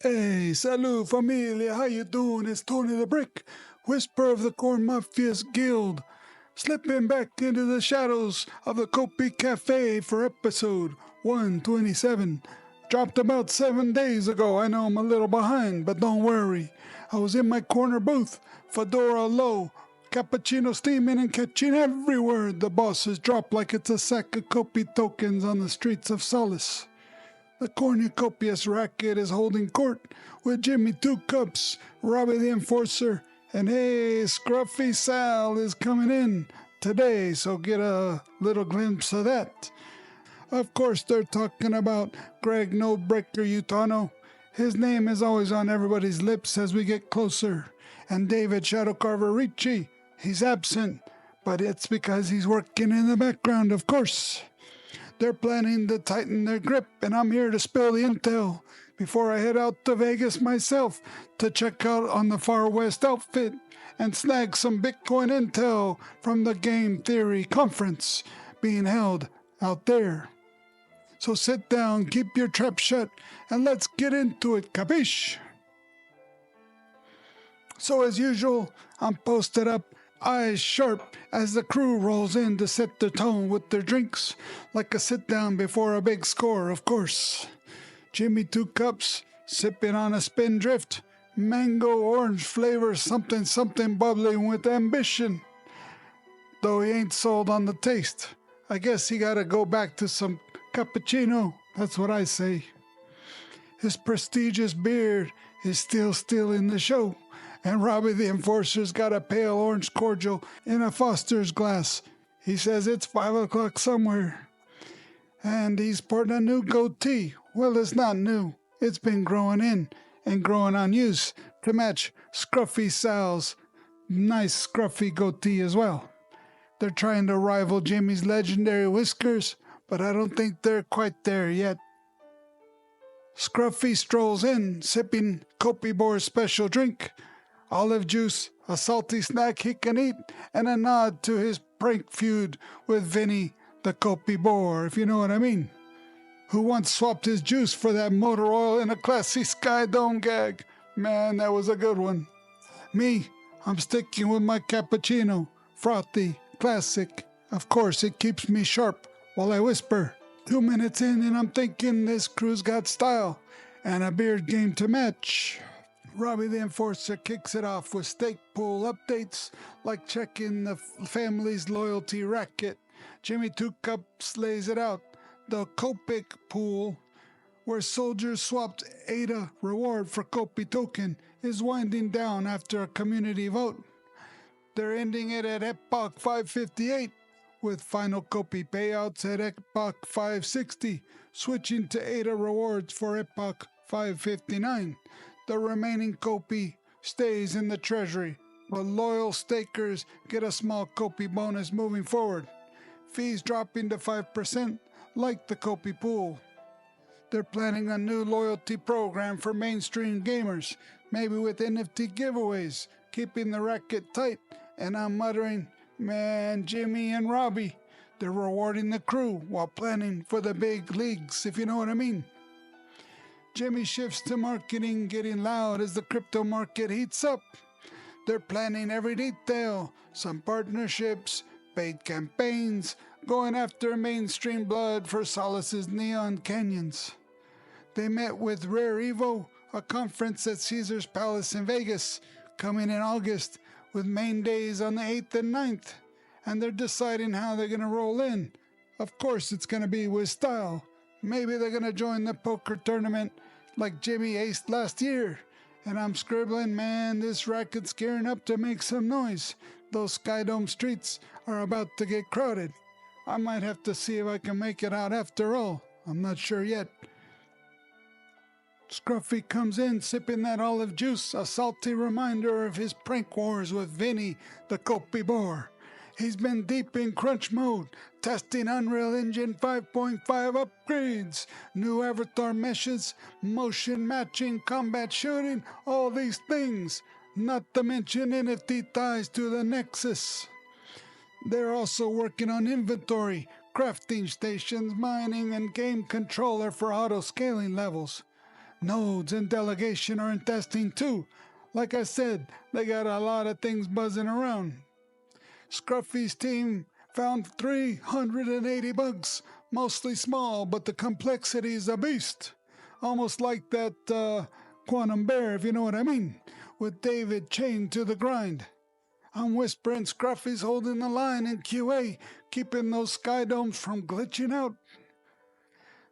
Hey, salut, famiglia, how you doing? It's Tony the Brick, whisper of the Cornucopias Guild, slipping back into the shadows of the Copi Cafe for episode 127. Dropped about 7 days ago. I know I'm a little behind, but don't worry. I was in my corner booth, fedora low, cappuccino steaming and catching every word the bosses drop like it's a sack of Copi tokens on the streets of Solace. The Cornucopias Racket is holding court with Jimmy Two Cups, Robbie the Enforcer, and hey, Scruffy Sal is coming in today, so get a little glimpse of that. Of course, they're talking about Greg No Breaker Utano. His name is always on everybody's lips as we get closer. And David Shadowcarver Ricci, he's absent, but it's because he's working in the background, of course. They're planning to tighten their grip, and I'm here to spill the intel before I head out to Vegas myself to check out on the Far West outfit and snag some Bitcoin intel from the Game Theory Conference being held out there. So sit down, keep your trap shut, and let's get into it, capiche? So as usual, I'm posted up, eyes sharp, as the crew rolls in to set the tone with their drinks, like a sit-down before a big score, of course. Jimmy Two Cups, sipping on a Spindrift, mango orange flavor, something bubbling with ambition. Though he ain't sold on the taste, I guess he gotta go back to some cappuccino, that's what I say. His prestigious beard is still in the show, and Robbie the Enforcer's got a pale orange cordial in a Foster's glass. He says it's 5 o'clock somewhere. And he's sporting a new goatee. Well, it's not new. It's been growing in and growing on use to match Scruffy Sal's nice scruffy goatee as well. They're trying to rival Jimmy's legendary whiskers, but I don't think they're quite there yet. Scruffy strolls in, sipping Copi Boar's special drink, olive juice, a salty snack he can eat, and a nod to his prank feud with Vinny the Copi Boar, if you know what I mean, who once swapped his juice for that motor oil in a classy Sky Dome gag. Man, that was a good one. Me, I'm sticking with my cappuccino, frothy, classic. Of course, it keeps me sharp while I whisper. 2 minutes in and I'm thinking this crew's got style and a beard game to match. Robbie the Enforcer kicks it off with stake pool updates like checking the family's loyalty racket. Jimmy Two Cups lays it out. The Copic pool, where soldiers swapped ADA reward for Copi token, is winding down after a community vote. They're ending it at Epoch 558, with final Copi payouts at Epoch 560, switching to ADA rewards for Epoch 559. The remaining Copi stays in the treasury, but loyal stakers get a small Copi bonus moving forward. Fees dropping to 5%, like the Copi pool. They're planning a new loyalty program for mainstream gamers, maybe with NFT giveaways, keeping the racket tight, and I'm muttering, man, Jimmy and Robbie, they're rewarding the crew while planning for the big leagues, if you know what I mean. Jimmy shifts to marketing, getting loud as the crypto market heats up. They're planning every detail, some partnerships, paid campaigns, going after mainstream blood for Solace's Neon Canyons. They met with Rare Evo, a conference at Caesar's Palace in Vegas, coming in August, with main days on the 8th and 9th, and they're deciding how they're going to roll in. Of course, it's going to be with style. Maybe they're going to join the poker tournament like Jimmy aced last year. And I'm scribbling, man, this racket's gearing up to make some noise. Those Skydome streets are about to get crowded. I might have to see if I can make it out after all. I'm not sure yet. Scruffy comes in sipping that olive juice, a salty reminder of his prank wars with Vinny the Copi Boar. He's been deep in crunch mode, testing Unreal Engine 5.5 upgrades, new avatar meshes, motion matching, combat shooting, all these things, not to mention NFT ties to the Nexus. They're also working on inventory, crafting stations, mining, and game controller for auto-scaling levels. nodes and delegation are in testing too. Like I said, they got a lot of things buzzing around. Scruffy's team found 380 bugs, mostly small, but the complexity is a beast. Almost like that quantum bear, if you know what I mean, with David chained to the grind. I'm whispering Scruffy's holding the line in QA, keeping those sky domes from glitching out.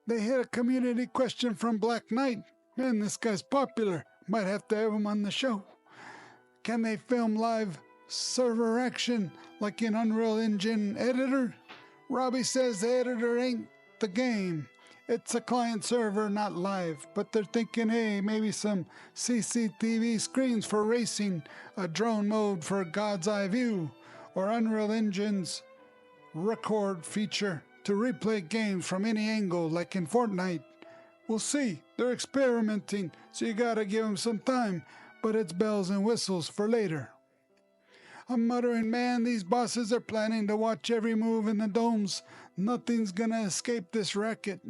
They hit a community question from Black Knight. Man, this guy's popular. Might have to have him on the show. Can they film live server action like in Unreal Engine editor? Robbie says the editor ain't the game. It's a client server, not live. But they're thinking, hey, maybe some CCTV screens for racing, a drone mode for God's Eye view, or Unreal Engine's record feature to replay games from any angle like in Fortnite. We'll see. They're experimenting, so you gotta give them some time, but it's bells and whistles for later. I'm muttering, man, these bosses are planning to watch every move in the domes. Nothing's gonna escape this racket.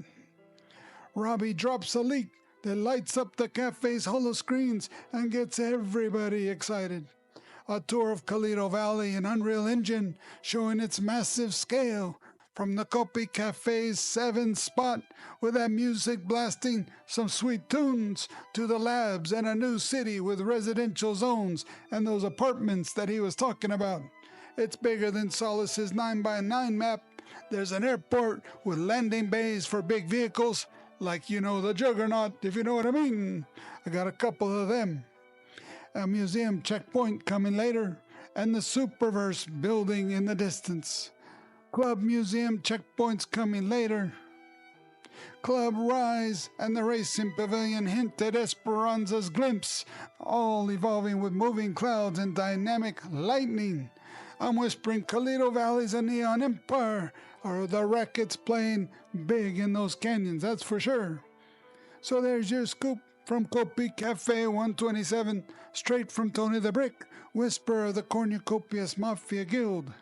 Robbie drops a leak that lights up the cafe's holo screens and gets everybody excited. A tour of Calido Valley in Unreal Engine showing its massive scale. From the Copi Cafe's 7th spot with that music blasting some sweet tunes to the labs and a new city with residential zones and those apartments that he was talking about. It's bigger than Solace's 9x9 map. There's an airport with landing bays for big vehicles, like the Juggernaut, if you know what I mean. I got a couple of them. A museum checkpoint coming later, and the Superverse building in the distance. Club museum checkpoints coming later. Club Rise and the Racing Pavilion hint at Esperanza's glimpse, all evolving with moving clouds and dynamic lightning. I'm whispering Calido Valley's a neon empire, or the Racket's playing big in those canyons, that's for sure. So there's your scoop from Copi Cafe 127, straight from Tony the Brick, whisper of the Cornucopias Mafia Guild.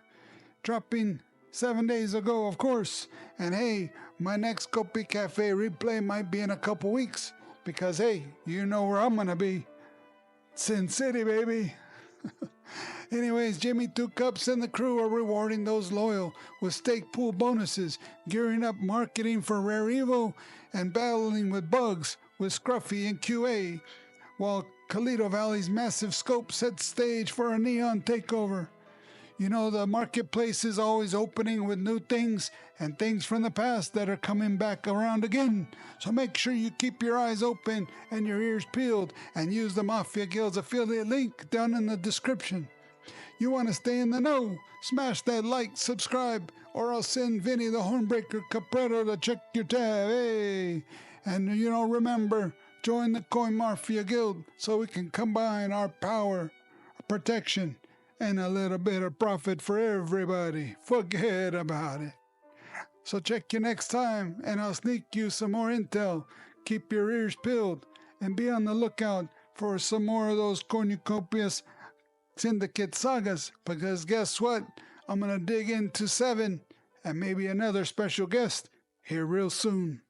Dropping 7 days ago, of course. And hey, my next Copi Cafe replay might be in a couple weeks, because hey, you know where I'm gonna be. Sin City, baby. Anyways, Jimmy Two Cups and the crew are rewarding those loyal with stake pool bonuses, gearing up marketing for Rare Evo, and battling with bugs with Scruffy and QA, while Calido Valley's massive scope sets stage for a neon takeover. The marketplace is always opening with new things and things from the past that are coming back around again. So make sure you keep your eyes open and your ears peeled and use the Mafia Guild's affiliate link down in the description. You want to stay in the know? Smash that like, subscribe, or I'll send Vinny the Hornbreaker Capreto to check your tab. Hey! And remember, join the Coin Mafia Guild so we can combine our power, protection, and a little bit of profit for everybody. Forget about it. So check you next time, and I'll sneak you some more intel. Keep your ears peeled, and be on the lookout for some more of those Cornucopias Syndicate sagas, because guess what? I'm going to dig into 7, and maybe another special guest here real soon.